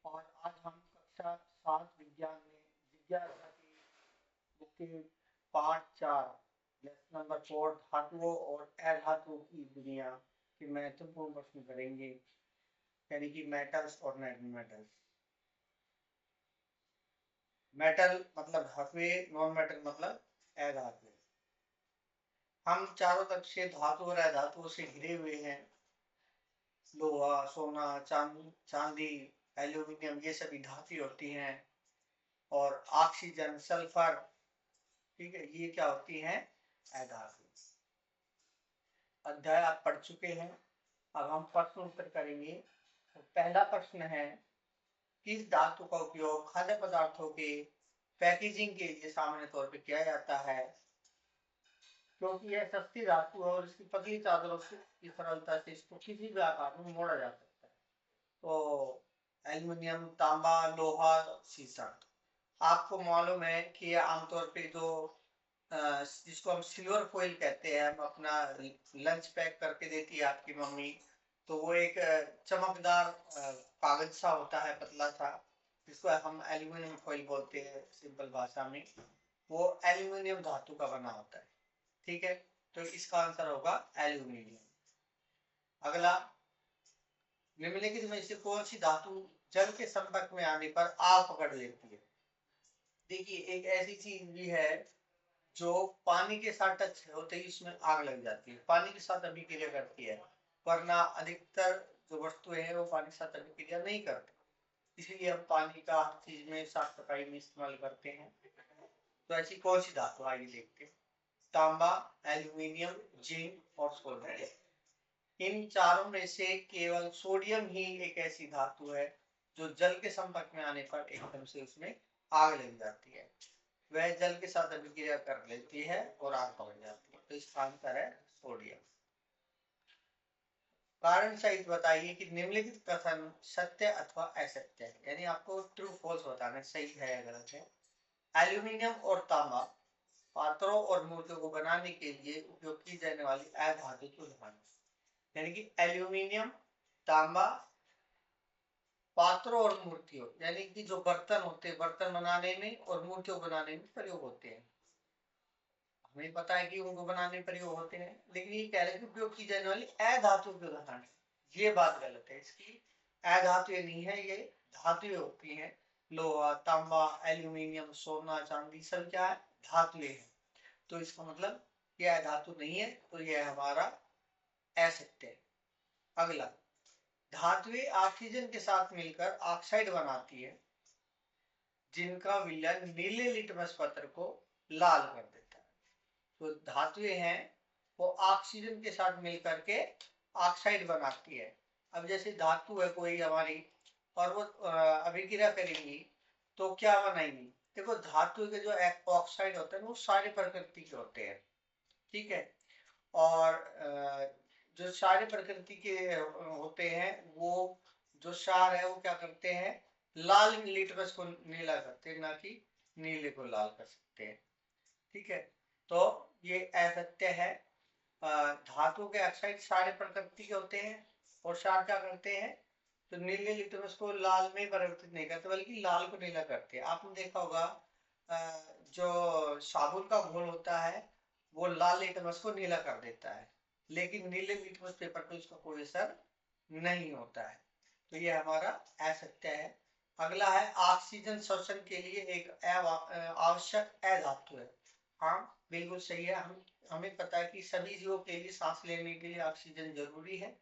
और आज हम कक्षा 7 विज्ञान में जिज्ञासा की बुक के पार्ट 4 लेसन नंबर 4 धातुओं और अधातुओं की दुनिया के महत्वपूर्ण प्रश्न करेंगे, यानी कि मेटल्स और नॉन मेटल्स। मेटल मतलब धातुएं, नॉन मेटल मतलब अधातुएं। हम चारों तरफ से धातु और अधातुओं से घिरे हुए हैं। लोहा, सोना, चांदी, एल्यूमिनियम, ये सभी धातु होती हैं। और ऑक्सीजन, सल्फर, ठीक है, ये क्या होती हैं? अधातु। अध्याय आप पढ़ चुके हैं। अब हम प्रश्न उत्तर करेंगे। तो पहला प्रश्न है, किस धातु का उपयोग खाद्य पदार्थों के पैकेजिंग के लिए सामान्य तौर पर किया जाता है? क्योंकि यह सस्ती धातु है और इसकी पतली चादरों की सरलता से इसको किसी भी आकार में मोड़ा जा सकता है। तो एल्युमिनियम, तांबा, लोहा, शीशा। आपको मालूम है कि ये आमतौर पे जो जिसको हम सिल्वर फॉइल कहते हैं, हम अपना लंच पैक करके देती है आपकी मम्मी, तो वो एक चमकदार कागज सा होता है, पतला सा, जिसको हम एल्युमिनियम फॉइल बोलते हैं सिंपल भाषा में। वो एल्युमिनियम धातु का बना होता है। ठीक है, तो इसका आंसर होगा एल्यूमिनियम। अगला, निम्नलिखित में से कौन सी धातु जल के संपर्क में आने पर आग पकड़ लेती है? देखिए, एक ऐसी चीज भी है जो पानी के साथ टच होते ही उसमें आग लग जाती है, पानी के साथ अभिक्रिया करती है, वरना अधिकतर जो वस्तुएं हैं वो पानी के साथ अभिक्रिया नहीं करती। इसलिए हम पानी का हर चीज में, साफ सफाई में इस्तेमाल करते हैं। तो ऐसी कौन सी धातु, आइए देखते हैं। तांबा, एल्यूमिनियम, जिंक और सोल्फर। इन चारों में से केवल सोडियम ही एक ऐसी धातु है जो जल के संपर्क में आने पर एकदम से उसमें आग लग जाती है। वह जल के साथ अभिक्रिया कर लेती है और आग पकड़ जाती है। तो इसका आंसर है सोडियम। कारण सहित बताइए कि निम्नलिखित कथन सत्य अथवा असत्य है, यानी आपको ट्रू फॉल्स बताना है, सही है या गलत है। एल्यूमिनियम और तांबा पात्रों और मूर्तियों को बनाने के लिए उपयोग की जाने वाली अधातु की उदाहरण, यानी कि एल्यूमिनियम, तांबा पात्रों और मूर्तियों, यानी कि जो बर्तन होते हैं, बर्तन बनाने में और मूर्तियों बनाने में प्रयोग होते हैं। हमें पता है कि उनको बनाने में प्रयोग होते हैं, लेकिन ये कह रहे हैं कि उपयोग की जाने वाली अधातु के उदाहरण। ये बात गलत है, इसकी अधातु नहीं है, ये धातुएं होती हैं। लोहा, तांबा, एल्यूमिनियम, सोना, चांदी सब क्या है? धातुएं हैं। तो इसका मतलब ये अधातु नहीं है, तो ये हमारा असत्य है। अगला, धातुएं ऑक्सीजन के साथ मिलकर ऑक्साइड बनाती है, जिनका विलयन नीले लिटमस पत्र को लाल कर देता है। तो धातुएं हैं वो ऑक्सीजन के साथ मिलकर के ऑक्साइड बनाती है। अब जैसे धातु है कोई हमारी, और वो अभिक्रिया करेंगी तो क्या बनाएंगी? देखो, धातु के जो ऑक्साइड होते हैं वो सारे प्रकृति के होते हैं, ठीक है। और जो सारे प्रकृति के होते हैं, वो जो क्षार है वो क्या करते हैं? लाल लिटमस को नीला करते हैं, ना कि नीले को लाल कर सकते हैं। ठीक है, तो ये असत्य है। धातु के ऑक्साइड सारे प्रकृति के होते हैं और क्षार क्या करते हैं? तो नीले लिटमस को लाल में परिवर्तित नहीं करते, बल्कि लाल को नीला करते हैं। आपने देखा होगा जो साबुन का घोल होता है वो लाल लिटमस को नीला कर देता है, लेकिन नीले लिटमस पेपर पर उसका कोई असर नहीं होता है। तो ये हमारा असत्य है। अगला है, ऑक्सीजन श्वसन के लिए एक आवश्यक अधातु है। हाँ, बिल्कुल सही है। हमें पता है कि सभी जीवों के लिए सांस लेने के लिए ऑक्सीजन जरूरी है,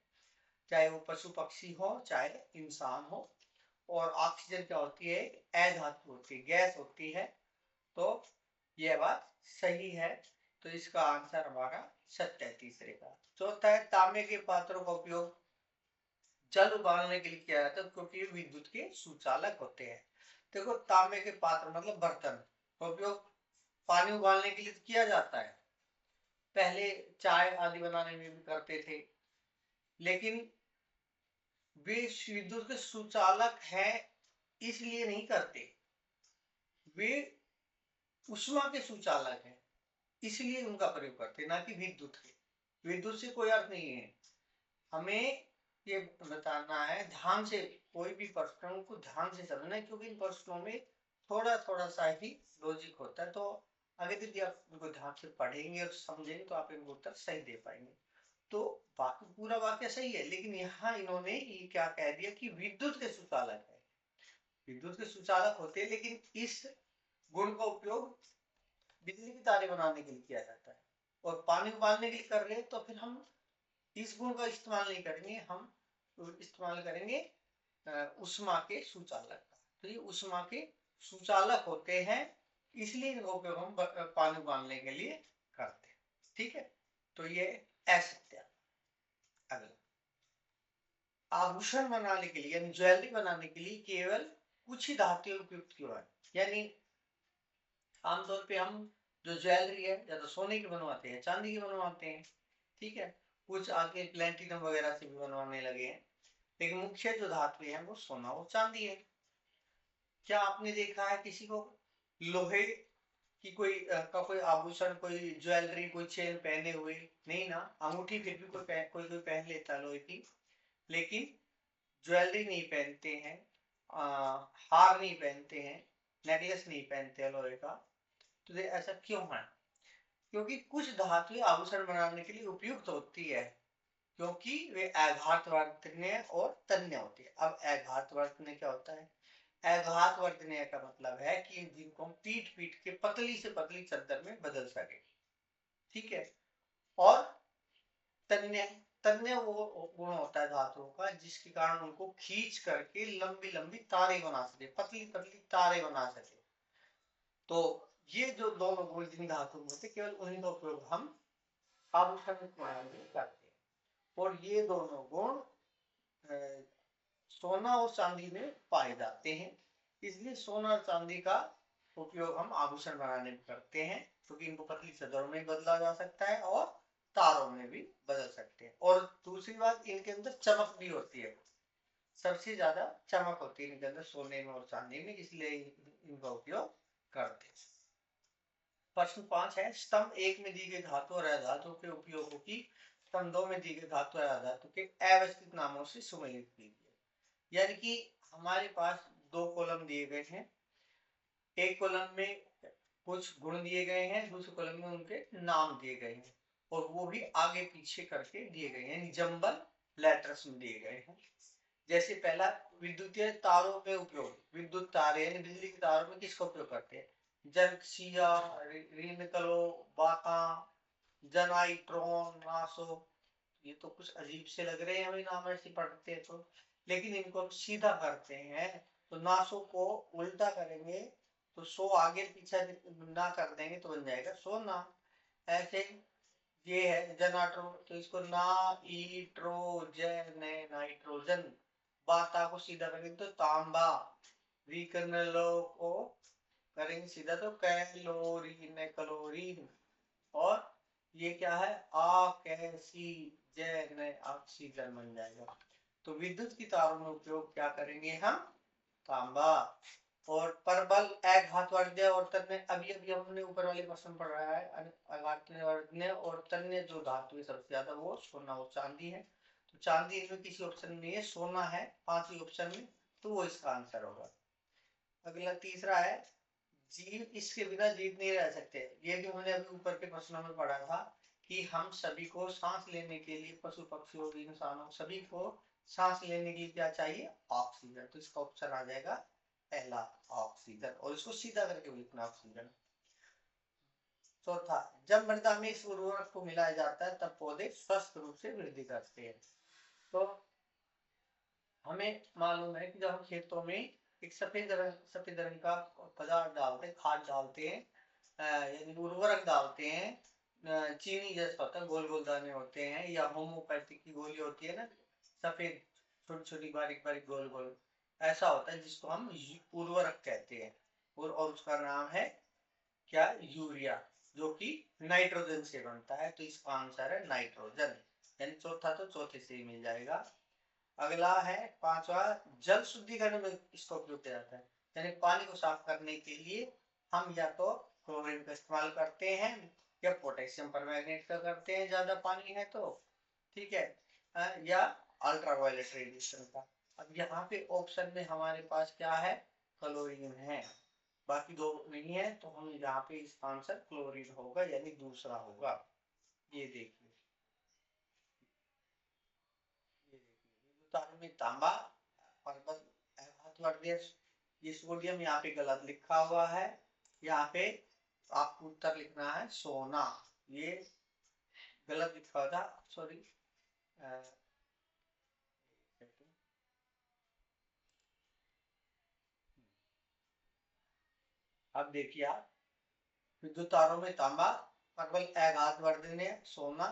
चाहे वो पशु पक्षी हो चाहे इंसान हो। और ऑक्सीजन क्या होती है? अधातु होती है, गैस होती है। तो यह बात सही है। तो इसका आंसर हमारा सत्य है, तीसरे का। चौथा है, तांबे के पात्रों का उपयोग जल उबालने के लिए किया जाता है, क्योंकि विद्युत के सुचालक होते हैं। देखो, तांबे के पात्र मतलब बर्तन का उपयोग पानी उबालने के लिए किया जाता है। पहले चाय आदि बनाने में भी करते थे, लेकिन वे विद्युत के सुचालक हैं इसलिए नहीं करते, वे उष्मा के सुचालक हैं इसलिए उनका प्रयोग करते, ना कि विद्युत के। विद्युत से कोई अर्थ नहीं है। हमें ये बताना है ध्यान से, कोई भी प्रश्नों को ध्यान से समझना है, क्योंकि इन प्रश्नों में थोड़ा थोड़ा सा ही लॉजिक होता है। तो अगर यदि आप इनको ध्यान से पढ़ेंगे और समझेंगे तो आप इनको उत्तर सही दे पाएंगे। तो बाकी पूरा वाक्य सही है, लेकिन यहाँ इन्होंने ये क्या कह दिया कि विद्युत के सुचालक है, विद्युत के सुचालक होते हैं, लेकिन इस गुण का उपयोग बिजली की तारें बनाने के लिए किया जाता है, और पानी उबालने के लिए कर रहे हैं तो फिर हम इस गुण का इस्तेमाल नहीं करेंगे, हम इस्तेमाल करेंगे उष्मा के सुचालक का। तो ये उष्मा के सुचालक होते हैं, इसलिए इनका उपयोग हम पानी उबालने के लिए करते हैं। ठीक है, तो ये असत्य। अगला, आभूषण बनाने के लिए यानी ज्वेलरी बनाने के लिए केवल कुछ ही धातुएं उपयुक्त क्यों है? यानी आमतौर पे हम जो ज्वेलरी है या तो सोने की बनवाते हैं, चांदी की बनवाते हैं, ठीक है, कुछ आके प्लेटिनम वगैरह से भी बनवाने लगे हैं, लेकिन मुख्य जो धातु है वो सोना और चांदी है। क्या आपने देखा है किसी को लोहे की कोई आभूषण, कोई ज्वेलरी, कोई चेन पहने हुए? नहीं ना, अंगूठी फिर भी कोई कोई पहन लेता है लोहे की, लेकिन ज्वेलरी नहीं पहनते हैं, हार नहीं पहनते हैं, नेकलेस नहीं पहनते हैं लोहे का। तो ऐसा क्यों है? क्योंकि कुछ धातुएं आभूषण बनाने के लिए उपयुक्त होती है, क्योंकि वे आघातवर्धनीय और तन्य होती है। अब आघातवर्धनीय क्या होता है? आघातवर्धनीय का मतलब है कि जिनको हम पीट पीट के पतली से पतली चद्दर में बदल सके, ठीक है। और तन्य, तन्य वो गुण होता है धातुओं का जिसके कारण उनको खींच करके लंबी लंबी तारे बना सके, पतली पतली तारे बना सके। तो ये जो दोनों गुण जिन धातुओं में होते, केवल उन्हीं का उपयोग हम आभूषण बनाने में करते हैं। और ये दोनों गुण सोना और चांदी में पाए जाते हैं, इसलिए सोना और चांदी का उपयोग हम आभूषण बनाने में करते हैं, क्योंकि इनको पतली चद्दरों में बदला जा सकता है और तारों में भी बदल सकते हैं। और दूसरी बात, इनके अंदर चमक भी होती है, सबसे ज्यादा चमक होती है इनके अंदर सोने में और चांदी में, इसलिए इनका उपयोग करते हैं। प्रश्न 5 है, स्तंभ 1 में दी गई धातु और अधातु के उपयोगों की स्तंभ 2 में दी गई धातु और अधातु के अव्यवस्थित नामों से सुमेलित कीजिए। यानी कि हमारे पास दो कॉलम दिए गए हैं, एक कॉलम में कुछ गुण दिए गए हैं, दूसरे कॉलम में उनके नाम दिए गए हैं, और वो भी आगे पीछे करके दिए गए हैं, जंबल लेटर्स में दिए गए हैं। जैसे पहला, विद्युतीय तारों में उपयोग, विद्युत तारे यानी बिजली के तारों में किसका उपयोग करते हैं? जंक्सिया, रिनकलो, बाका, जनाइट्रोन, नासो। ये तो कुछ अजीब से लग रहे हैं हमें नाम ऐसे पढ़ते हैं तो, लेकिन इनको हम सीधा करते हैं, तो नासो को उल्टा करेंगे तो सो आगे पीछे ना कर देंगे तो बन जाएगा सोना। ऐसे ये है जनाट्रो, तो इसको नाइट्रोजन, बाता को सीधा करेंगे तो तांबा, विकर्णलो को करेंगे सीधा तो कैलोरीन, क्लोरीन। और ये क्या है? ऑक्सीजन बन जाएगा। तो विद्युत की तारों में उपयोग क्या करेंगे हम? तांबा। और परबल अघातवर्धनीय और तन्य, अभी अभी हमने ऊपर वाले क्वेश्चन पढ़ा है, अघातवर्धनीय और तन्य जो धातु है सबसे ज्यादा वो सोना और चांदी है। तो चांदी इनमें किसी ऑप्शन में नहीं है, सोना है पांचवी ऑप्शन में, तो वो इसका आंसर होगा। अगला तीसरा है, जीव इसके बिना जीव नहीं रह सकते। ये भी हमने अभी ऊपर के प्रश्नों में पढ़ा था कि हम सभी को सांस लेने के लिए, पशु पक्षियों, इंसानों, सभी को सांस लेने के लिए क्या चाहिए? ऑक्सीजन। तो इसका ऑप्शन आ जाएगा पहला, ऑक्सीजन, और इसको सीधा करके भी लिखना, ऑक्सीजन। चौथा, जब मृदा में इस उर्वरक को मिलाया जाता है तब पौधे स्वस्थ रूप से वृद्धि करते हैं। तो हमें मालूम है कि जब हम खेतों में एक सफेद रंग का पदार्थ डालते हैं, खाद डालते हैं, यानी उर्वरक डालते हैं, चीनी जैसा होता है, गोल गोल दाने होते हैं, या होम्योपैथिक की गोली होती है ना, सफेद छोटी छोटी बारीक बारीक गोल गोल, ऐसा होता है जिसको हम उर्वरक कहते हैं। और उसका नाम है क्या? यूरिया, जो कि नाइट्रोजन से बनता है। तो इसका आंसर है नाइट्रोजन, यानी चौथा तो चौथे से ही मिल जाएगा। अगला है पांचवा, जल शुद्धिकरण में इसका उपयोग किया जाता है, यानी पानी को साफ करने के लिए हम या तो क्लोरीन का इस्तेमाल करते हैं या पोटेशियम परमैंगनेट का करते हैं, ज्यादा पानी है तो, ठीक है, या अल्ट्रावायलेट रेडिएशन का। अब यहाँ पे ऑप्शन में हमारे पास क्या है, क्लोरीन है, बाकी दो नहीं है, तो हम यहाँ पे इसका आंसर क्लोरीन होगा, यानी दूसरा होगा। ये देखिए, में तांबा, ये सोडियम यहाँ पे गलत लिखा हुआ है, यहाँ पे आपको उत्तर लिखना है सोना, ये गलत लिखा था, सॉरी। अब देखिए आप, विद्युत तारों में तांबा, प्रबल अघातवर्धनीय सोना,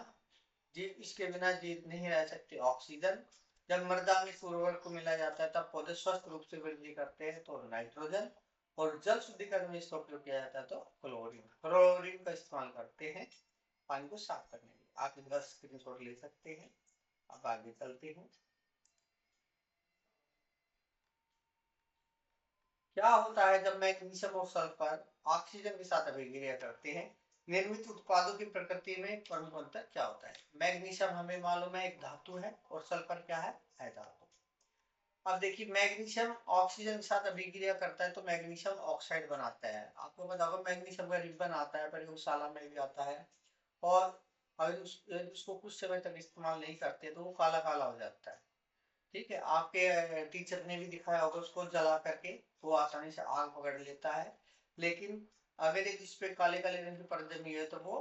जी इसके बिना जी नहीं रह सकते ऑक्सीजन। जब मृदा में उर्वरक को मिलाया जाता है तब पौधे स्वस्थ रूप से वृद्धि करते हैं तो नाइट्रोजन, और जल शुद्धिकरण में इसका उपयोग किया जाता है तो क्लोरीन। क्लोरीन का इस्तेमाल करते हैं पानी को साफ करने के लिए। आप इनका स्क्रीनशॉट ले सकते हैं। अब आगे चलते हैं। क्या होता है जब मैग्नीशियम और सल्फर ऑक्सीजन के साथ अभिक्रिया करते हैं? निर्मित उत्पादों की प्रकृति में प्रमुख अंतर क्या होता है? मैग्नीशियम हमें मालूम है एक धातु है, और सल्फर क्या है धातु। अब देखिए, मैग्नीशियम ऑक्सीजन के साथ अभिक्रिया करता है तो मैग्नीशियम ऑक्साइड बनाता है। आपको पता होगा मैग्नीशियम का रिबन आता है, प्रयोगशाला में भी आता है, और अगर उसको कुछ समय तक इस्तेमाल नहीं करते तो वो काला काला हो जाता है। ठीक है, आपके टीचर ने भी दिखाया होगा, उसको जला करके वो आसानी से आग पकड़ लेता है। लेकिन अगर एक इस पे काले काले रंग की परत जमी है तो वो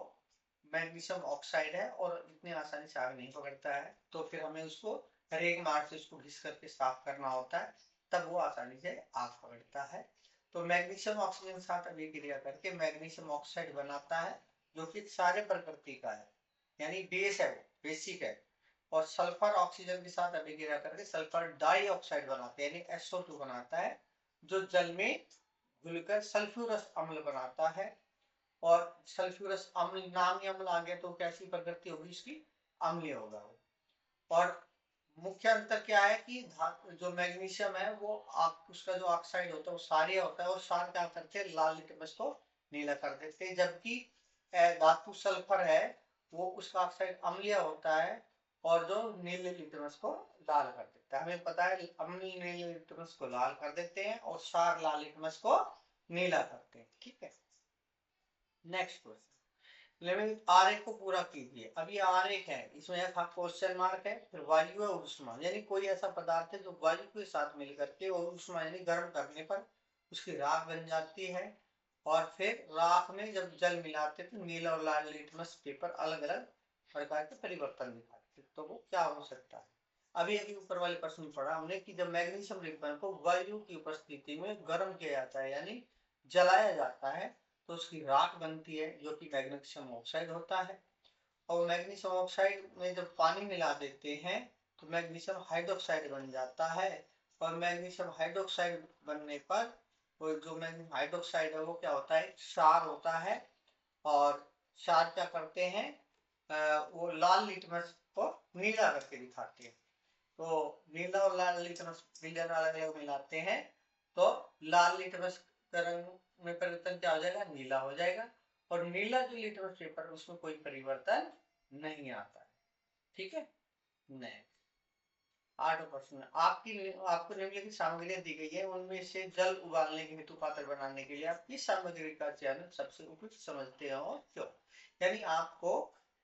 मैग्नीशियम ऑक्साइड है और इतनी आसानी से आग नहीं पकड़ता है। तो फिर हमें उसको रेग मार से उसको घिस करके साफ करना होता है, तब वो आसानी से आग पकड़ता है। तो मैग्नीशियम ऑक्सीजन के साथ अभिक्रिया करके मैग्नीशियम ऑक्साइड बनाता है, जो कि सारे प्रकृति का है, यानी बेस है, वो बेसिक है। और सल्फर ऑक्सीजन के साथ अभिक्रिया करके सल्फर डाइऑक्साइड बनाते हैं, यानी SO2 बनाता है, जो जल में घुलकर सल्फ्यूरस अम्ल बनाता है। और सल्फ्यूरस अम्ल, नाम ही अम्ल आ गया तो कैसी प्रकृति होगी इसकी, अम्लीय होगा। और मुख्य अंतर क्या है कि जो मैग्नीशियम है वो उसका जो ऑक्साइड होता है वो क्षारीय होता है, और क्षार क्या करते हैं, लाल लिटमस को नीला कर देते हैं। जबकि धातु सल्फर है वो उसका ऑक्साइड अम्लीय होता है, और जो नीले लिटमस को लाल कर देता है। हमें पता है अम्ल नीले लिटमस को लाल कर देते हैं और क्षार लाल लिटमस को नीला करते हैं। ठीक है, नेक्स्ट क्वेश्चन। लेवल आरेख को पूरा कीजिए। अब ये आरेख है, इसमें एक क्वेश्चन मार्क है, फिर वायु और उष्मा, यानी कोई ऐसा पदार्थ है जो वायु के साथ मिलकर के और उष्मा यानी गर्म करने पर उसकी राख बन जाती है, और फिर राख में जब जल मिलाते तो नीला और लाल लिटमस पेपर अलग अलग प्रकार के परिवर्तन दिखाते, तो वो क्या हो सकता है? अभी अभी ऊपर वाले प्रश्न पढ़ा हमने कि जब मैग्नीशियम रिबन को वायु की उपस्थिति में गर्म किया जाता है, यानी जलाया जाता है, तो उसकी राख बनती है जो कि मैग्नीशियम ऑक्साइड होता है। और मैग्नीशियम ऑक्साइड में जब पानी मिला देते हैं तो मैग्नीशियम हाइड्रोक्साइड बन जाता है, और मैग्नीशियम हाइड्रोक्साइड बनने पर वो जो मैग्नीशियम हाइड्रोक्साइड है वो क्या होता है, क्षार होता है। और क्षार क्या करते हैं, वो लाल लिटमस को नीला करके दिखाते हैं। तो नीला और लाल लिटमस मिलकर अलग अलग मिलाते हैं तो लाल लिटमस का रंग में परिवर्तन क्या हो जाएगा, नीला हो जाएगा। और नीला जो लिटमस पेपर उसमें कोई परिवर्तन नहीं आता है। ठीक है, नहीं। 8 प्रश्न आपकी, आपको निम्नलिखित सामग्रियां दी गई है, उनमें से जल उबालने के हेतु पात्र बनाने के लिए आप किस सामग्री का चयन सबसे उपयुक्त समझते हो और क्यों? यानी आपको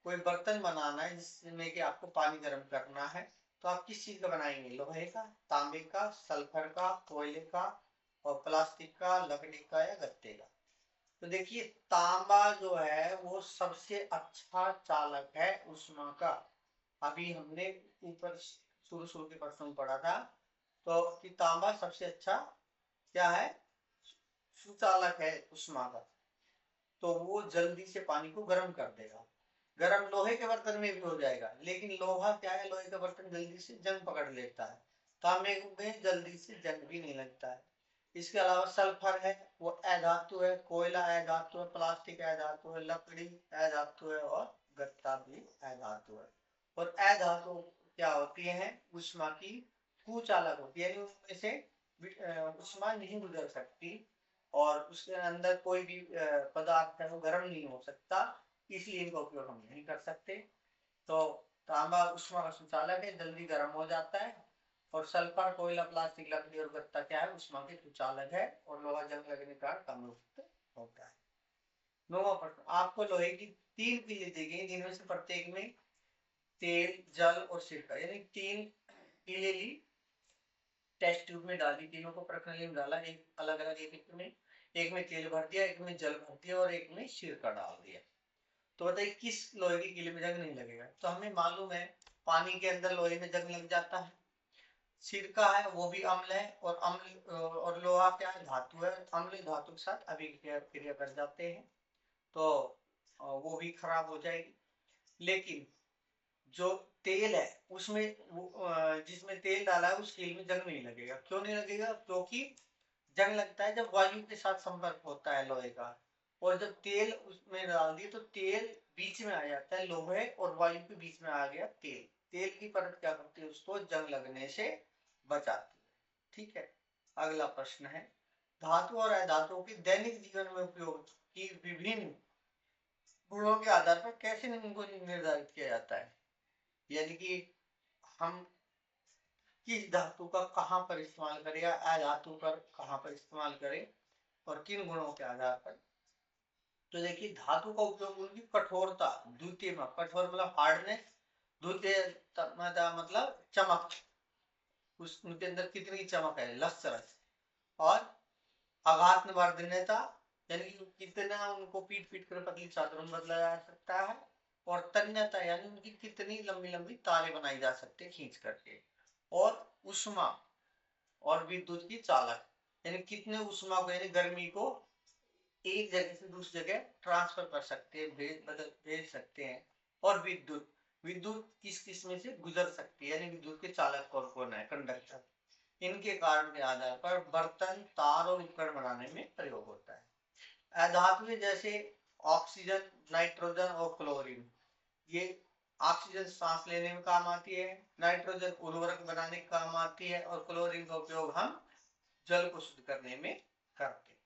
कोई बर्तन बनाना है जिसमें कि आपको पानी गर्म करना है, तो आप किस चीज का बनाएंगे, लोहे का, तांबे का, सल्फर का, कोयले का, और प्लास्टिक का, लकड़ी का, या गत्ते का? तो देखिए, तांबा जो है वो सबसे अच्छा चालक है उष्मा का। अभी हमने ऊपर शुरू शुरू के प्रश्न में पढ़ा था, तो कि तांबा सबसे अच्छा क्या है, सुचालक है उष्मा का। तो वो जल्दी से पानी को गर्म कर देगा। गर्म लोहे के बर्तन में भी हो जाएगा, लेकिन लोहा क्या है, लोहे का बर्तन जल्दी से जंग पकड़ लेता है, तांबे में जल्दी से जंग भी नहीं लगता है। इसके अलावा सल्फर है, वो अधातु है, कोयला अधातु है, प्लास्टिक अधातु है, लकड़ी अधातु है, और गत्ता भी अधातु है। और अधातु क्या होती है, उष्मा की कुचालक होती है, उनमें से उष्मा नहीं गुजर सकती, और उसके अंदर कोई भी पदार्थ है वो गर्म नहीं हो सकता, इसलिए इनका उपयोग हम नहीं कर सकते। तो तांबा ऊष्मा का सुचालक है, जल्दी गर्म हो जाता है। और सल्फर, कोयला, प्लास्टिक, लकड़ी और गत्ता क्या है, ऊष्मा के सुचालक है और लोहा जंग लगने के कारण कम रुष्ट होता है। 9वां प्रश्न, आपको लोहे की 3 पीले दी गई जिनमें से प्रत्येक में तेल, जल और सिरका, यानी 3 पीले ली, टेस्ट ट्यूब में डाली, तीनों को प्रखंड में डाला, एक अलग अलग एक में तेल भर दिया, एक में जल भर दिया और एक में सिरका डाल दिया। तो बताइए किस लोहे की कीले में जंग नहीं लगेगा। तो हमें मालूम है पानी के अंदर लोहे में जंग लग जाता है। सिरका है वो भी अम्ल है, और अम्ल और लोहा क्या है, धातु है, अम्ल धातु के साथ अभिक्रिया क्रिया कर जाते हैं, तो वो भी खराब हो जाएगी। लेकिन जो तेल है उसमें जिसमें तेल डाला है उस कील में जंग नहीं लगेगा। क्यों नहीं लगेगा, क्योंकि जंग लगता है जब वायु के साथ संपर्क होता है लोहे का, और जब तेल उसमें डाल दिए तो तेल बीच में आ जाता है, लोहे और वायु के बीच में आ गया तेल, तेल की परत क्या करती है, उसको जंग लगने से बचाती है। ठीक है, अगला प्रश्न है, धातु और अधातुओं के दैनिक जीवन में उपयोग की विभिन्न गुणों के आधार पर कैसे इनको निर्धारित किया जाता है, यानी कि हम किस धातु का कहाँ पर इस्तेमाल करें या अधातु पर कहाँ पर इस्तेमाल करें और किन गुणों के आधार पर। तो देखिए धातु का उपयोग उनकी कठोरता, द्वितीय में, कठोर मतलब हार्डनेस, द्वितीय मतलब चमक, उनके अंदर कितनी चमक है, लस्त्रस, और आघातवर्धनीयता, यानी कि कितना उनको पीट पीट कर पतली चादरों में बदला जा सकता है, और तन्यता यानी उनकी कितनी लंबी लंबी तारें बनाई जा सकती है खींच करके, और उष्मा और विद्युत की चालक, यानी कितने उष्मा को यानी गर्मी को एक जगह से दूसरी जगह ट्रांसफर कर सकते हैं, भेज सकते हैं, और विद्युत, विद्युत किस किस में से गुजर सकती है, यानी विद्युत के चालक कौन कौन है, कंडक्टर, इनके कारण के आधार पर बर्तन, तार और उपकरण बनाने में प्रयोग होता है। अधातुएं जैसे ऑक्सीजन, नाइट्रोजन और क्लोरीन, ये ऑक्सीजन सांस लेने में काम आती है, नाइट्रोजन उर्वरक बनाने के काम आती है, और क्लोरीन का उपयोग हम जल को शुद्ध करने में करते हैं।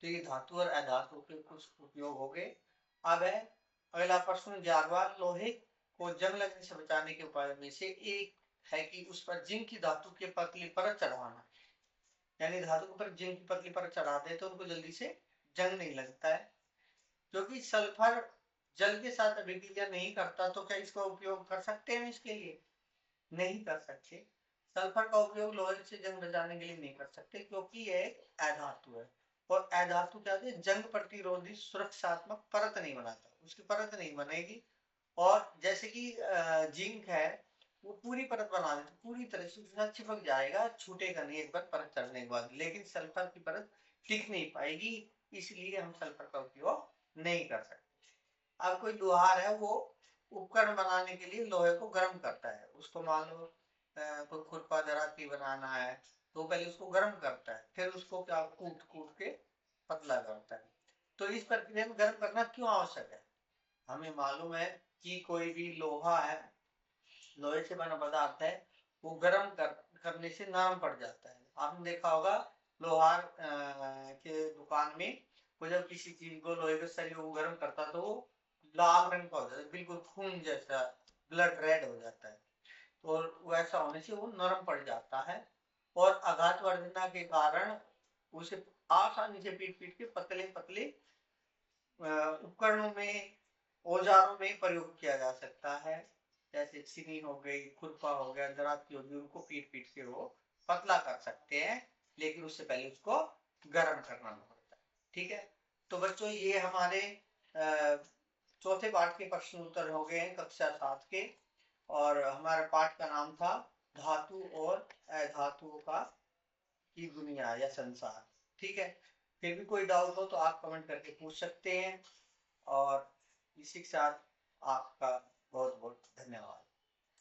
तो ये धातु और अधातु के कुछ उपयोग हो गए। अब है अगला प्रश्न, 11वां, लोहे को जंग लगने से बचाने के उपाय में से एक है कि उस पर जिंक की धातु की पतली परत चढ़ाना, यानी धातु के ऊपर जिंक की पतली परत चढ़ा दे तो उनको जल्दी से जंग नहीं लगता है। क्योंकि सल्फर जल के साथ अभिक्रिया नहीं करता, तो क्या इसका उपयोग कर सकते हैं इसके लिए, नहीं कर सकते। सल्फर का उपयोग लोहे से जंग बचाने के लिए नहीं कर सकते, क्योंकि यह अधातु है, और अधातु क्या है, जंग प्रतिरोधी सुरक्षात्मक परत नहीं बनाता, उसकी परत नहीं बनेगी। और जैसे कि जिंक है वो पूरी परत बना देते, पूरी तरह से उसके साथ चिपक जाएगा, छूटेगा नहीं एक बार परत चढ़ने के बाद, लेकिन सल्फर की परत टिक नहीं पाएगी, इसलिए हम सल्फर का उपयोग नहीं कर सकते। अब कोई लोहार है वो उपकरण बनाने के लिए लोहे को गर्म करता है, उसको मान लो कोई खुरपा दराती बनाना है तो पहले उसको गर्म करता है, फिर उसको क्या कूट कूट के पतला करता है। तो इस प्रक्रिया में गर्म करना क्यों आवश्यक है, हमें मालूम है कि कोई भी लोहा है, लोहे से बना पदार्थ है, वो गर्म करने से नरम पड़ जाता है। आपने देखा होगा लोहार के दुकान में वो जब किसी चीज को, लोहे के सरिये को गर्म करता तो वो लाल रंग का हो जाता है, बिल्कुल खून जैसा, ब्लड रेड हो जाता है, तो वैसा होने से वो नरम पड़ जाता है, और आघातवर्धनता के कारण उसे आसानी से पीट पीट के पतले पतले उपकरणों में, औजारों में प्रयोग किया जा सकता है, जैसे छीनी हो गई, खुरपा हो गया, दराती हो गई, उनको पीट पीट के वो पतला कर सकते हैं, लेकिन उससे पहले उसको गर्म करना पड़ता है। ठीक है, तो बच्चों ये हमारे चौथे पाठ के प्रश्न उत्तर हो गए हैं कक्षा 7 के, और हमारे पाठ का नाम था धातु और अधातुओं का की दुनिया या संसार। ठीक है, फिर भी कोई डाउट हो तो आप कमेंट करके पूछ सकते हैं, और इसी के साथ आपका बहुत बहुत धन्यवाद।